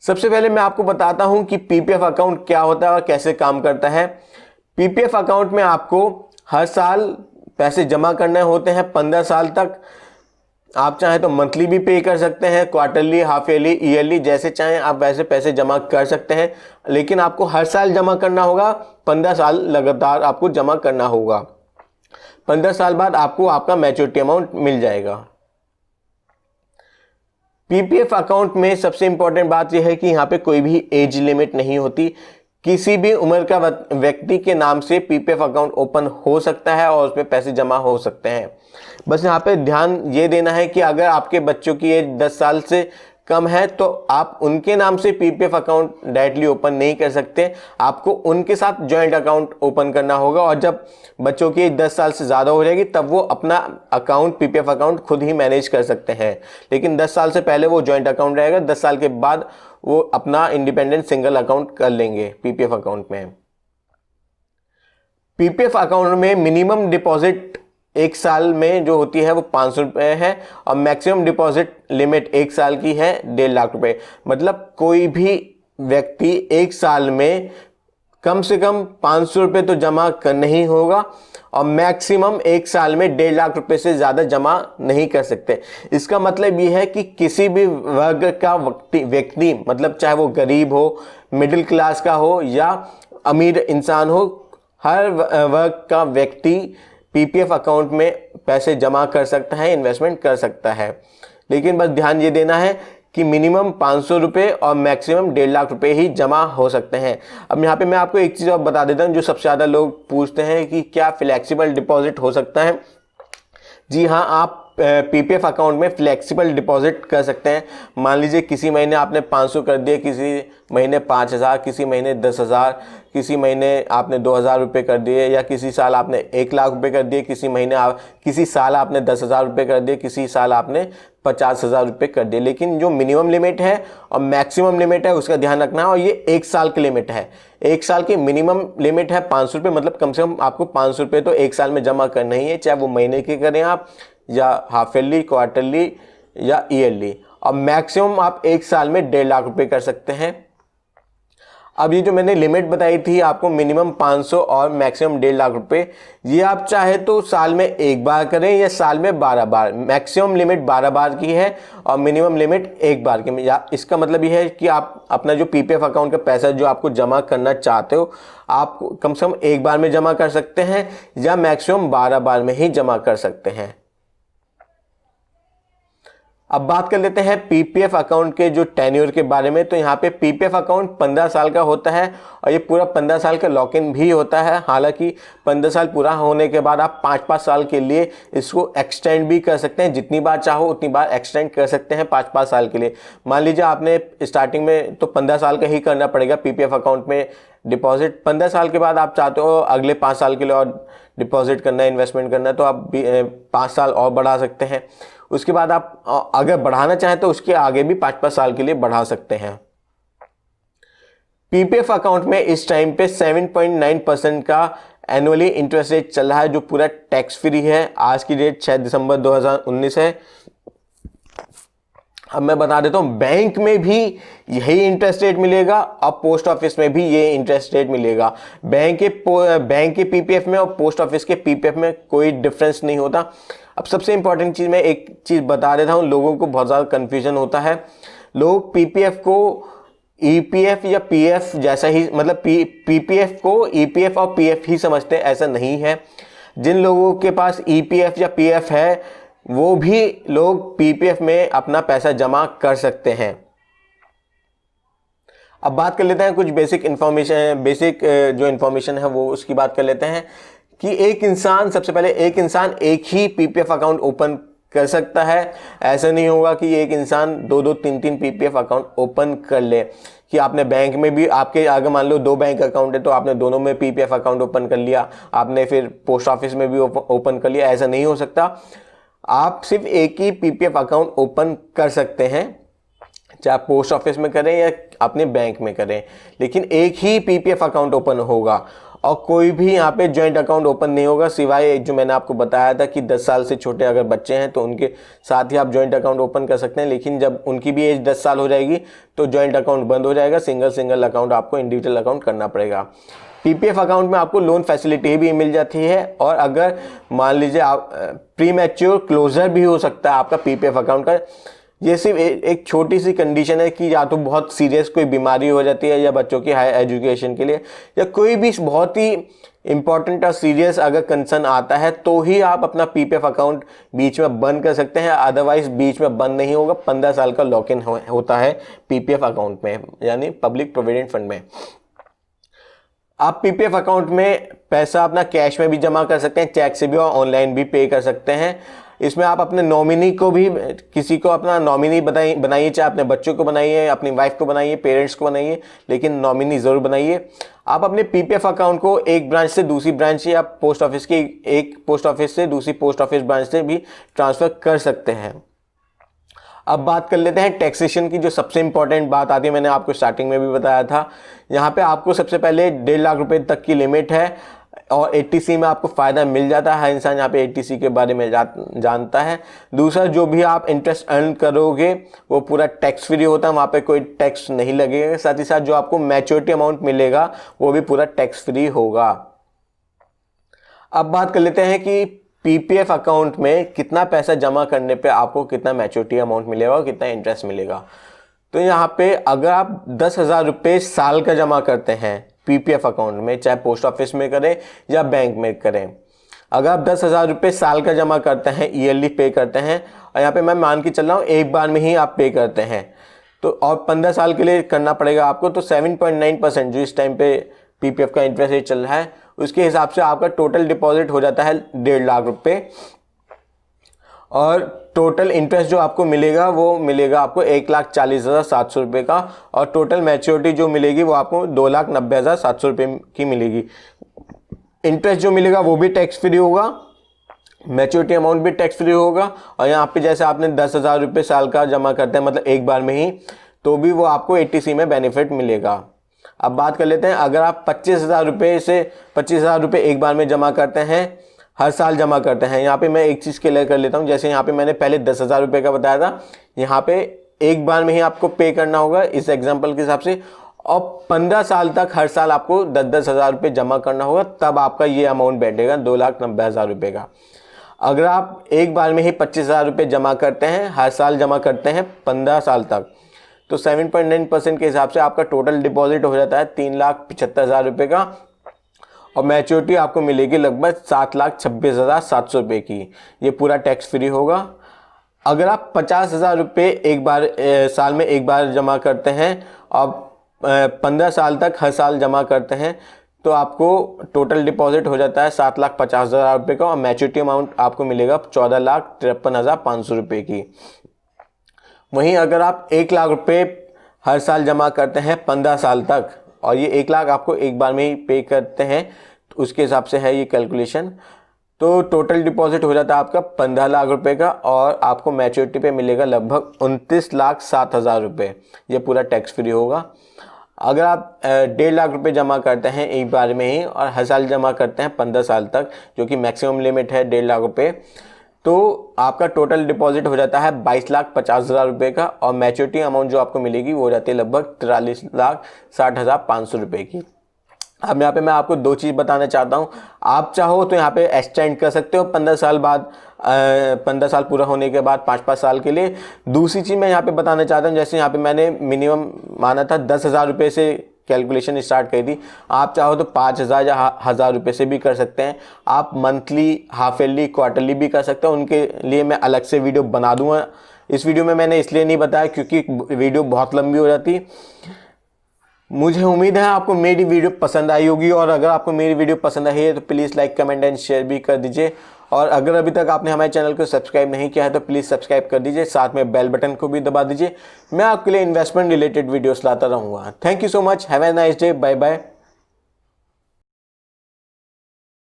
सबसे पहले मैं आपको बताता हूं कि पीपीएफ अकाउंट क्या होता है और कैसे काम करता है। पीपीएफ अकाउंट में आपको हर साल पैसे जमा करने होते हैं 15 साल तक। आप चाहें तो मंथली भी पे कर सकते हैं, क्वार्टरली, हाफ ईयरली, ईयरली, जैसे चाहें आप वैसे पैसे जमा कर सकते हैं, लेकिन आपको हर साल जमा करना होगा। 15 साल लगातार आपको जमा करना होगा। 15 साल बाद आपको आपका मैच्योरिटी अमाउंट मिल जाएगा। पीपीएफ अकाउंट में सबसे इंपॉर्टेंट बात यह है कि यहाँ पे कोई भी एज लिमिट नहीं होती। किसी भी उम्र का व्यक्ति के नाम से पीपीएफ अकाउंट ओपन हो सकता है और उसमें पैसे जमा हो सकते हैं। बस यहाँ पे ध्यान ये देना है कि अगर आपके बच्चों की एज 10 साल से कम है तो आप उनके नाम से पीपीएफ अकाउंट डायरेक्टली ओपन नहीं कर सकते, आपको उनके साथ जॉइंट अकाउंट ओपन करना होगा। और जब बच्चों की एज 10 साल से ज़्यादा हो जाएगी तब वो अपना अकाउंट, पीपीएफ अकाउंट खुद ही मैनेज कर सकते हैं, लेकिन 10 साल से पहले वो जॉइंट अकाउंट रहेगा। 10 साल के बाद वो अपना इंडिपेंडेंट सिंगल अकाउंट कर लेंगे पीपीएफ अकाउंट में। पीपीएफ अकाउंट में मिनिमम डिपॉजिट एक साल में जो होती है वो 500 रुपये है और मैक्सिमम डिपॉजिट लिमिट एक साल की है 1.5 लाख रुपए। मतलब कोई भी व्यक्ति एक साल में कम से कम 500 रुपये तो जमा करना ही होगा और मैक्सिमम एक साल में 1.5 लाख रुपए से ज़्यादा जमा नहीं कर सकते। इसका मतलब ये है कि किसी भी वर्ग का व्यक्ति, मतलब चाहे वो गरीब हो, मिडिल क्लास का हो या अमीर इंसान हो, हर वर्ग का व्यक्ति पीपीएफ अकाउंट में पैसे जमा कर सकता है, इन्वेस्टमेंट कर सकता है। लेकिन बस ध्यान ये देना है कि मिनिमम 500 रुपये और मैक्सिमम 1.5 लाख रुपए ही जमा हो सकते हैं। अब यहाँ पे मैं आपको एक चीज़ और बता देता हूँ जो सबसे ज़्यादा लोग पूछते हैं कि क्या फ्लेक्सिबल डिपॉजिट हो सकता है। जी हाँ, आप पीपीएफ अकाउंट में फ्लेक्सिबल डिपॉजिट कर सकते हैं। मान लीजिए किसी महीने आपने 500 कर दिए, किसी महीने 5,000, किसी महीने 10,000, किसी महीने आपने 2,000 रुपये कर दिए, या किसी साल आपने 1 लाख रुपये कर दिए, किसी साल आपने 10,000 रुपये कर दिए, किसी साल आपने 50,000 रुपये कर दिए। लेकिन जो मिनिमम लिमिट है और मैक्सिमम लिमिट है उसका ध्यान रखना है, और ये 1 साल की लिमिट है। 1 साल की मिनिमम लिमिट है 500 रुपये, मतलब कम से कम आपको 500 रुपये तो 1 साल में जमा करना ही है, चाहे वो महीने के करें आप या हाफ ईयरली, क्वार्टरली या ईयरली। और मैक्सिमम आप 1 साल में 1.5 लाख रुपए कर सकते हैं। अब ये जो मैंने लिमिट बताई थी आपको, मिनिमम 500 और मैक्सिमम 1.5 लाख रुपए, ये आप चाहे तो साल में 1 बार करें या साल में 12 बार। मैक्सिमम लिमिट 12 बार की है और मिनिमम लिमिट 1 बार की। या इसका मतलब ये है कि आप अपना जो पीपीएफ अकाउंट का पैसा जो आपको जमा करना चाहते हो, आप कम से कम 1 बार में जमा कर सकते हैं या मैक्सिमम 12 बार में ही जमा कर सकते हैं। अब बात कर लेते हैं पीपीएफ अकाउंट के जो टेन्योर के बारे में। तो यहाँ पे पीपीएफ अकाउंट 15 साल का होता है और ये पूरा 15 साल का लॉक इन भी होता है। हालांकि 15 साल पूरा होने के बाद आप 5-5 साल के लिए इसको एक्सटेंड भी कर सकते हैं, जितनी बार चाहो उतनी बार एक्सटेंड कर सकते हैं 5-5 साल के लिए। मान लीजिए आपने स्टार्टिंग में तो 15 साल का ही करना पड़ेगा पीपीएफ अकाउंट में डिपॉजिट। 15 साल के बाद आप चाहते हो अगले 5 साल के लिए और डिपॉजिट करना है, इन्वेस्टमेंट करना है, तो आप 5 साल और बढ़ा सकते हैं। उसके बाद आप अगर बढ़ाना चाहें तो उसके आगे भी 5-5 साल के लिए बढ़ा सकते हैं। पीपीएफ अकाउंट में इस टाइम पे 7.9% का एनुअली इंटरेस्ट रेट चल रहा है, जो पूरा टैक्स फ्री है। आज की डेट 6 दिसंबर 2019 है। अब मैं बता देता हूँ, बैंक में भी यही इंटरेस्ट रेट मिलेगा और पोस्ट ऑफिस में भी ये इंटरेस्ट रेट मिलेगा। बैंक के पीपीएफ में और पोस्ट ऑफिस के पीपीएफ में कोई डिफरेंस नहीं होता। अब सबसे इंपॉर्टेंट चीज़ मैं एक चीज़ बता देता हूँ, लोगों को बहुत ज़्यादा कन्फ्यूजन होता है। लोग पीपीएफ को ईपीएफ या पीएफ जैसा ही, मतलब पीपीएफ को ईपीएफ और पीएफ ही समझते हैं, ऐसा नहीं है। जिन लोगों के पास ईपीएफ या पीएफ है वो भी लोग पीपीएफ में अपना पैसा जमा कर सकते हैं। अब बात कर लेते हैं कुछ बेसिक जो इन्फॉर्मेशन है वो उसकी बात कर लेते हैं कि एक इंसान, सबसे पहले एक इंसान एक ही पीपीएफ अकाउंट ओपन कर सकता है। ऐसा नहीं होगा कि एक इंसान 2-2, 3-3 पीपीएफ अकाउंट ओपन कर ले, कि आपने बैंक में भी, आपके अगर मान लो 2 बैंक अकाउंट है तो आपने दोनों में पीपीएफ अकाउंट ओपन कर लिया, आपने फिर पोस्ट ऑफिस में भी ओपन कर लिया। ऐसा नहीं हो सकता। आप सिर्फ एक ही पीपीएफ अकाउंट ओपन कर सकते हैं, चाहे पोस्ट ऑफिस में करें या अपने बैंक में करें, लेकिन एक ही पीपीएफ अकाउंट ओपन होगा। और कोई भी यहाँ पे जॉइंट अकाउंट ओपन नहीं होगा, सिवाय जो मैंने आपको बताया था कि 10 साल से छोटे अगर बच्चे हैं तो उनके साथ ही आप जॉइंट अकाउंट ओपन कर सकते हैं। लेकिन जब उनकी भी एज 10 साल हो जाएगी तो जॉइंट अकाउंट बंद हो जाएगा, सिंगल अकाउंट आपको इंडिविजुअल अकाउंट करना पड़ेगा। पीपीएफ अकाउंट में आपको लोन फैसिलिटी भी मिल जाती है, और अगर मान लीजिए आप प्री मैच्योर क्लोजर भी हो सकता है आपका पीपीएफ अकाउंट का। ये सिर्फ एक छोटी सी कंडीशन है कि या तो बहुत सीरियस कोई बीमारी हो जाती है, या बच्चों की हाई एजुकेशन के लिए, या कोई भी बहुत ही इंपॉर्टेंट और सीरियस अगर कंसर्न आता है तो ही आप अपना पीपीएफ अकाउंट बीच में बंद कर सकते हैं। अदरवाइज बीच में बंद नहीं होगा। 15 साल का लॉक इन होता है पीपीएफ अकाउंट में, यानी पब्लिक प्रोविडेंट फंड में। आप पीपीएफ अकाउंट में पैसा अपना कैश में भी जमा कर सकते हैं, चेक से भी, और ऑनलाइन भी पे कर सकते हैं। इसमें आप अपने नॉमिनी को भी, किसी को अपना नॉमिनी बनाइए, चाहे अपने बच्चों को बनाइए, अपनी वाइफ को बनाइए, पेरेंट्स को बनाइए, लेकिन नॉमिनी ज़रूर बनाइए। आप अपने पीपीएफ अकाउंट को एक ब्रांच से दूसरी ब्रांच, या पोस्ट ऑफिस की एक पोस्ट ऑफिस से दूसरी पोस्ट ऑफिस ब्रांच से भी ट्रांसफ़र कर सकते हैं। अब बात कर लेते हैं टैक्सेशन की, जो सबसे इंपॉर्टेंट बात आती है, मैंने आपको स्टार्टिंग में भी बताया था। यहाँ पे आपको सबसे पहले 1.5 लाख रुपए तक की लिमिट है, और 80C में आपको फ़ायदा मिल जाता है। हर इंसान यहाँ पे 80C के बारे में जानता है। दूसरा, जो भी आप इंटरेस्ट अर्न करोगे वो पूरा टैक्स फ्री होता है, वहाँ पे कोई टैक्स नहीं लगेगा। साथ ही साथ जो आपको मैच्योरिटी अमाउंट मिलेगा वो भी पूरा टैक्स फ्री होगा। अब बात कर लेते हैं कि पीपीएफ अकाउंट में कितना पैसा जमा करने पे आपको कितना मैच्योरिटी अमाउंट मिलेगा और कितना इंटरेस्ट मिलेगा। तो यहाँ पे अगर आप 10,000 रुपये साल का जमा करते हैं पीपीएफ अकाउंट में, चाहे पोस्ट ऑफिस में करें या बैंक में करें, अगर आप 10,000 रुपये साल का जमा करते हैं, ईयरली पे करते हैं, और यहाँ पे मैं मान के चल रहा हूँ एक बार में ही आप पे करते हैं, तो और 15 साल के लिए करना पड़ेगा आपको, तो 7.9% जो इस टाइम पे पीपीएफ का इंटरेस्ट रेट चल रहा है, उसके हिसाब से आपका टोटल डिपॉजिट हो जाता है 1.5 लाख रुपये। और टोटल इंटरेस्ट जो आपको मिलेगा वो मिलेगा आपको 1,40,700 रुपये का, और टोटल मैच्योरिटी जो मिलेगी वो आपको 2,90,700 रुपये की मिलेगी। इंटरेस्ट जो मिलेगा वो भी टैक्स फ्री होगा, मैच्योरिटी अमाउंट भी टैक्स फ्री होगा, और यहाँ पे जैसे आपने 10,000 रुपये साल का जमा करते हैं, मतलब एक बार में ही, तो भी वो आपको 80C में बेनिफिट मिलेगा। अब बात कर लेते हैं, अगर आप 25,000 रुपये एक बार में जमा करते हैं, हर साल जमा करते हैं। यहाँ पे मैं एक चीज़ क्लियर कर लेता हूँ, जैसे यहाँ पे मैंने पहले 10,000 रुपये का बताया था, यहाँ पे एक बार में ही आपको पे करना होगा इस एग्जांपल के हिसाब से, और 15 साल तक हर साल आपको 10-10 हज़ार रुपये जमा करना होगा, तब आपका ये अमाउंट बैठेगा 2,90,000 रुपये का। अगर आप एक बार में ही 25,000 रुपये जमा करते हैं, हर साल जमा करते हैं 15 साल तक, तो 7.9% के हिसाब से आपका टोटल डिपॉजिट हो जाता है 3,75,000 रुपये का, और मैच्योरिटी आपको मिलेगी लगभग 7,26,700 रुपये की। ये पूरा टैक्स फ्री होगा। अगर आप 50,000 रुपये एक बार साल में एक बार जमा करते हैं, और 15 साल तक हर साल जमा करते हैं, तो आपको टोटल डिपॉजिट हो जाता है 7,50,000 रुपये का, और मैच्योरिटी अमाउंट आपको मिलेगा 14,53,500 रुपये की। वहीं अगर आप 1 लाख रुपये हर साल जमा करते हैं 15 साल तक, और ये 1 लाख आपको एक बार में ही पे करते हैं, तो उसके हिसाब से है ये कैलकुलेशन, तो टोटल डिपॉजिट हो जाता है आपका 15 लाख रुपए का, और आपको मैच्योरिटी पे मिलेगा लगभग 29,07,000 रुपये। ये पूरा टैक्स फ्री होगा। अगर आप 1.5 लाख रुपए जमा करते हैं एक बार में ही, और हर साल जमा करते हैं 15 साल तक, जो कि मैक्सिमम लिमिट है 1.5 लाख रुपये, तो आपका टोटल डिपॉजिट हो जाता है 22,50,000 रुपये का, और मैच्योरिटी अमाउंट जो आपको मिलेगी वो हो जाती है लगभग 43,60,500 रुपये की। अब यहाँ पे मैं आपको 2 चीज़ बताना चाहता हूँ। आप चाहो तो यहाँ पे एक्सटेंड कर सकते हो 15 साल बाद, 15 साल पूरा होने के बाद 5-5 साल के लिए। दूसरी चीज़ मैं यहाँ पे बताना चाहता हूँ, जैसे यहाँ पे मैंने मिनिमम माना था 10,000 रुपये से कैलकुलेशन स्टार्ट करी थी, आप चाहो तो 5,000 या 1,000 रुपये से भी कर सकते हैं। आप मंथली, हाफ ईयरली, क्वार्टरली भी कर सकते हैं। उनके लिए मैं अलग से वीडियो बना दूंगा। इस वीडियो में मैंने इसलिए नहीं बताया क्योंकि वीडियो बहुत लंबी हो जाती। मुझे उम्मीद है आपको मेरी वीडियो पसंद आई होगी, और अगर आपको मेरी वीडियो पसंद आई है तो please like, comment and share भी कर दीजिए। और अगर अभी तक आपने हमारे चैनल को सब्सक्राइब नहीं किया है तो प्लीज़ सब्सक्राइब कर दीजिए, साथ में बेल बटन को भी दबा दीजिए। मैं आपके लिए इन्वेस्टमेंट रिलेटेड वीडियोस लाता रहूँगा। Thank you so much, have a nice day, bye bye.